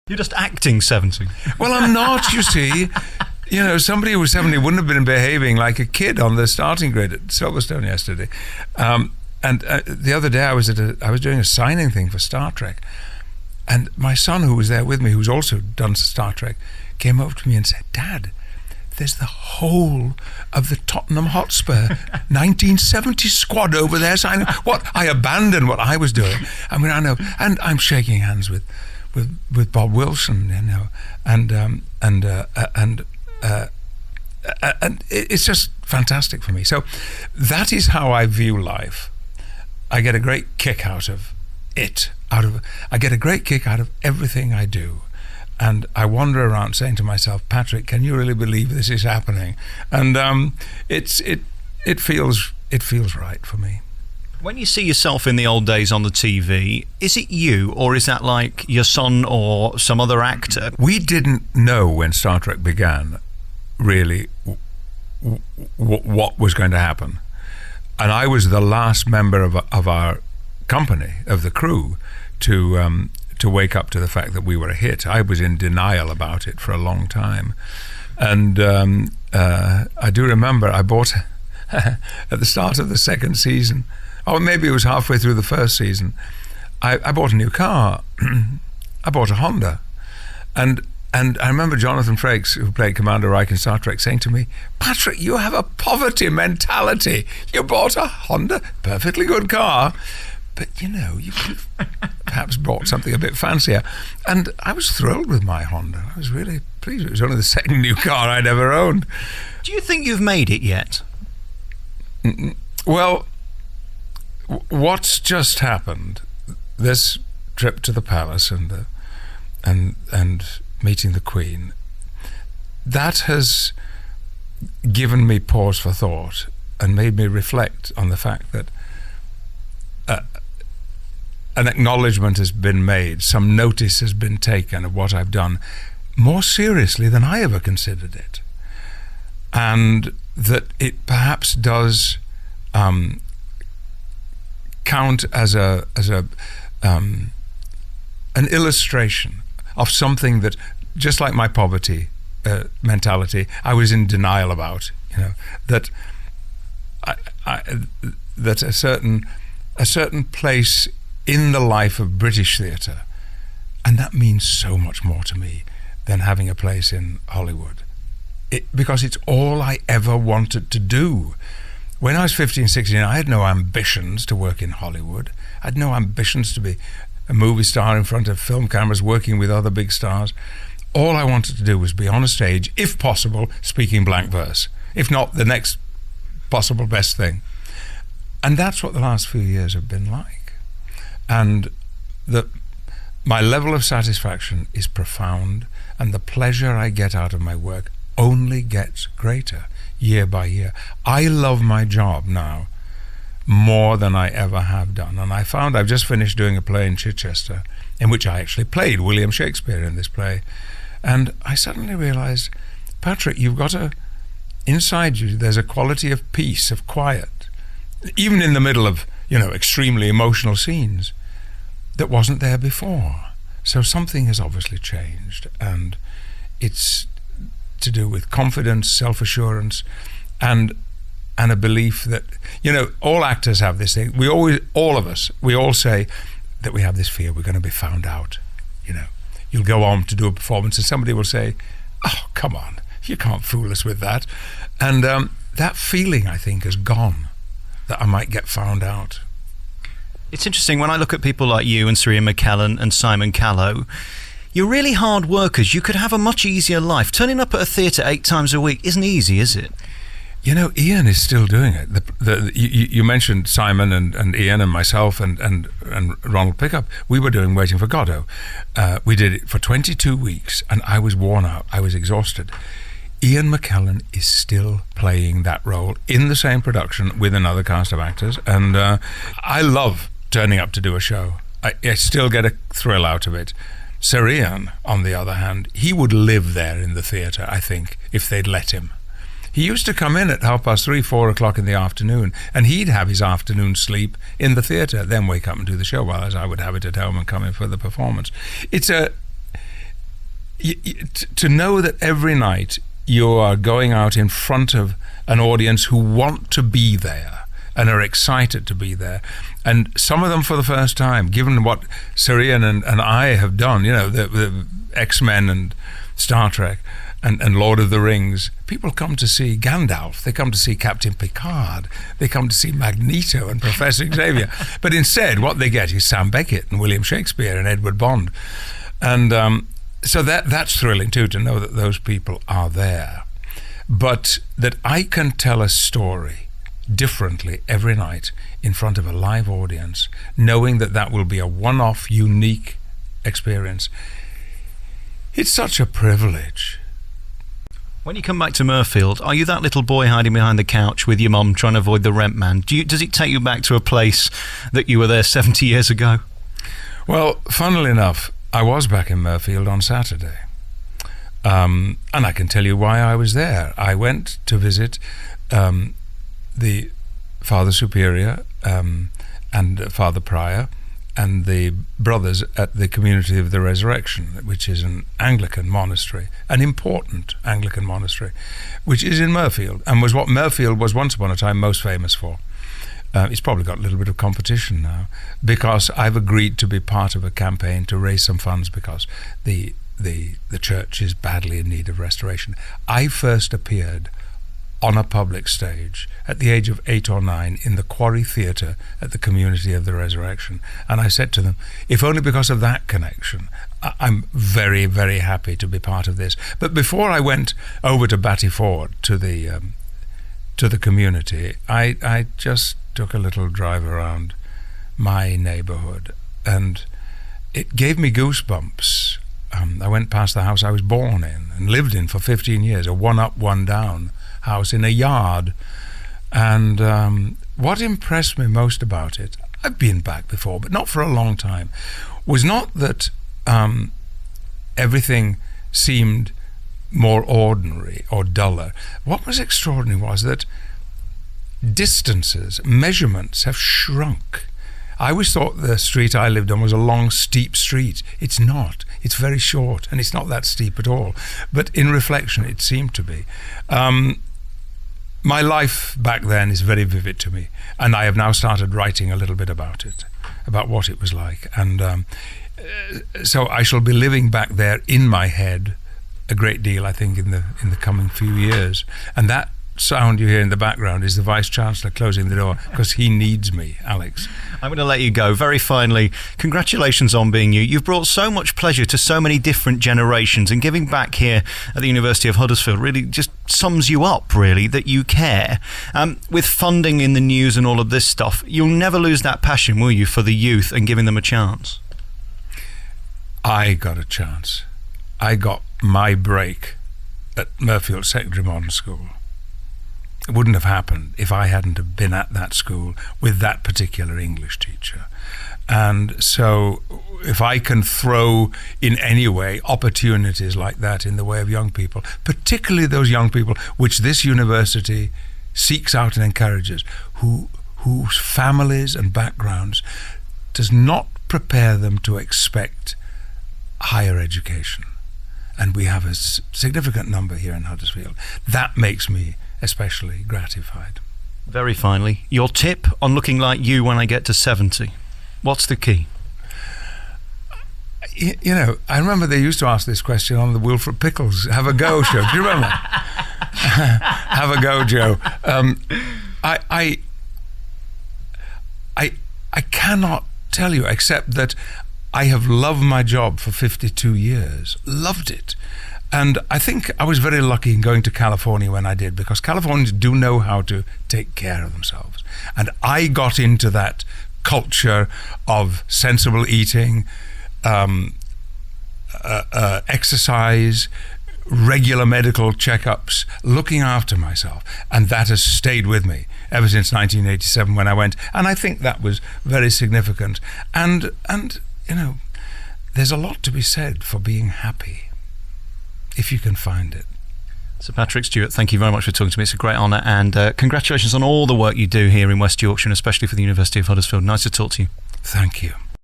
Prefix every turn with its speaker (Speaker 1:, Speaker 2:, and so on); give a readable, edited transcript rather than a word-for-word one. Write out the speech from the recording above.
Speaker 1: You're just acting 70.
Speaker 2: Well, I'm not, you see. You know, somebody who was 70 wouldn't have been behaving like a kid on the starting grid at Silverstone yesterday. And the other day I was doing a signing thing for Star Trek, and my son, who was there with me, who's also done Star Trek, came over to me and said, "Dad, there's the whole of the Tottenham Hotspur 1970 squad over there signing." What? I abandoned what I was doing. I mean, I know, and I'm shaking hands with Bob Wilson, you know, and it's just fantastic for me. So that is how I view life. I get a great kick out of it. I get a great kick out of everything I do. And I wander around saying to myself, "Patrick, can you really believe this is happening?" And it feels right for me.
Speaker 1: When you see yourself in the old days on the TV, is it you, or is that like your son or some other actor?
Speaker 2: We didn't know when Star Trek began really what was going to happen. And I was the last member of our company, of the crew, to wake up to the fact that we were a hit. I was in denial about it for a long time. And I do remember I bought, at the start of the second season, or maybe it was halfway through the first season, I bought a new car. I bought a Honda. And I remember Jonathan Frakes, who played Commander Reich in Star Trek, saying to me, "Patrick, you have a poverty mentality. You bought a Honda, perfectly good car, but you know, you could have perhaps bought something a bit fancier." And I was thrilled with my Honda. I was really pleased. It was only the second new car I'd ever owned.
Speaker 1: Do you think you've made it yet?
Speaker 2: Well, what's just happened, this trip to the palace and meeting the Queen, that has given me pause for thought and made me reflect on the fact that an acknowledgement has been made, some notice has been taken of what I've done more seriously than I ever considered it, and that it perhaps does count as an illustration of something that, just like my poverty mentality, I was in denial about. You know, that that a certain place in the life of British theatre, and that means so much more to me than having a place in Hollywood, because it's all I ever wanted to do. When I was 15, 16, I had no ambitions to work in Hollywood. I had no ambitions to be a movie star in front of film cameras, working with other big stars. All I wanted to do was be on a stage, if possible, speaking blank verse. If not, the next possible best thing. And that's what the last few years have been like. And my level of satisfaction is profound, and the pleasure I get out of my work only gets greater year by year. I love my job now more than I ever have done. And I found I've just finished doing a play in Chichester in which I actually played William Shakespeare in this play. And I suddenly realized, Patrick, you've got inside you, there's a quality of peace, of quiet, even in the middle of, extremely emotional scenes, that wasn't there before. So something has obviously changed, and it's to do with confidence, self-assurance, and a belief that, all actors have this thing. All of us say that we have this fear we're going to be found out. You'll go on to do a performance and somebody will say, "Oh, come on, you can't fool us with that." And that feeling, I think, has gone, that I might get found out.
Speaker 1: It's interesting, when I look at people like you and Sarina McKellen and Simon Callow, you're really hard workers. You could have a much easier life. Turning up at a theatre 8 times a week isn't easy, is it?
Speaker 2: Ian is still doing it. You mentioned Simon and Ian and myself and Ronald Pickup. We were doing Waiting for Godot. We did it for 22 weeks, and I was worn out. I was exhausted. Ian McKellen is still playing that role in the same production with another cast of actors, and I love turning up to do a show. I still get a thrill out of it. Sir Ian, on the other hand, he would live there in the theatre, I think, if they'd let him. He used to come in at 3:30, 4 o'clock in the afternoon, and he'd have his afternoon sleep in the theatre, then wake up and do the show, whereas I would have it at home and come in for the performance. It's to know that every night you are going out in front of an audience who want to be there and are excited to be there, and some of them for the first time, given what Sirian and I have done, the X-Men and Star Trek and Lord of the Rings. People come to see Gandalf, they come to see Captain Picard, they come to see Magneto and Professor Xavier, but instead what they get is Sam Beckett and William Shakespeare and Edward Bond. And so that's thrilling too, to know that those people are there, but that I can tell a story differently every night in front of a live audience, knowing that will be a one-off, unique experience. It's such a privilege.
Speaker 1: When you come back to Mirfield, are you that little boy hiding behind the couch with your mum trying to avoid the rent man? Does it take you back to a place that you were there 70 years ago?
Speaker 2: Well, funnily enough, I was back in Mirfield on Saturday. And I can tell you why I was there. I went to visit the Father Superior and Father Prior and the brothers at the Community of the Resurrection, which is an Anglican monastery, an important Anglican monastery, which is in Mirfield, and was what Mirfield was once upon a time most famous for. It's probably got a little bit of competition now, because I've agreed to be part of a campaign to raise some funds, because the church is badly in need of restoration. I first appeared on a public stage at the age of 8 or 9 in the Quarry Theatre at the Community of the Resurrection, and I said to them, if only because of that connection, I'm very, very happy to be part of this. But before I went over to Batty Ford to the community, I just took a little drive around my neighbourhood, and it gave me goosebumps. I went past the house I was born in and lived in for 15 years, a one-up, one-down house in a yard. And what impressed me most about it, I've been back before, but not for a long time, was not that everything seemed more ordinary or duller. What was extraordinary was that distances, measurements have shrunk. I always thought the street I lived on was a long, steep street. It's not. It's very short, and it's not that steep at all. But in reflection, it seemed to be. My life back then is very vivid to me, and I have now started writing a little bit about it, about what it was like. And so I shall be living back there in my head a great deal, I think, in the coming few years. And that sound you hear in the background is the Vice-Chancellor closing the door, because he needs me, Alex.
Speaker 1: I'm going to let you go. Very finally, congratulations on being you. You've brought so much pleasure to so many different generations, and giving back here at the University of Huddersfield really just sums you up, really, that you care. With funding in the news and all of this stuff, you'll never lose that passion, will you, for the youth and giving them a chance?
Speaker 2: I got a chance. I got my break at Mirfield Secondary Modern School. It wouldn't have happened if I hadn't have been at that school with that particular English teacher. And so if I can throw in any way opportunities like that in the way of young people, particularly those young people which this university seeks out and encourages, whose families and backgrounds does not prepare them to expect higher education. And we have a significant number here in Huddersfield. That makes me especially gratified.
Speaker 1: Very finally, your tip on looking like you when I get to 70. What's the key?
Speaker 2: You know, I remember they used to ask this question on the Wilfred Pickles Have a Go show. Do you remember? Have a go, Joe. I cannot tell you, except that I have loved my job for 52 years. Loved it. And I think I was very lucky in going to California when I did, because Californians do know how to take care of themselves. And I got into that culture of sensible eating, exercise, regular medical checkups, looking after myself. And that has stayed with me ever since 1987 when I went. And I think that was very significant. And you know, there's a lot to be said for being happy, if you can find it.
Speaker 1: Sir Patrick Stewart, thank you very much for talking to me. It's a great honour, and congratulations on all the work you do here in West Yorkshire, and especially for the University of Huddersfield. Nice to talk to you.
Speaker 2: Thank you.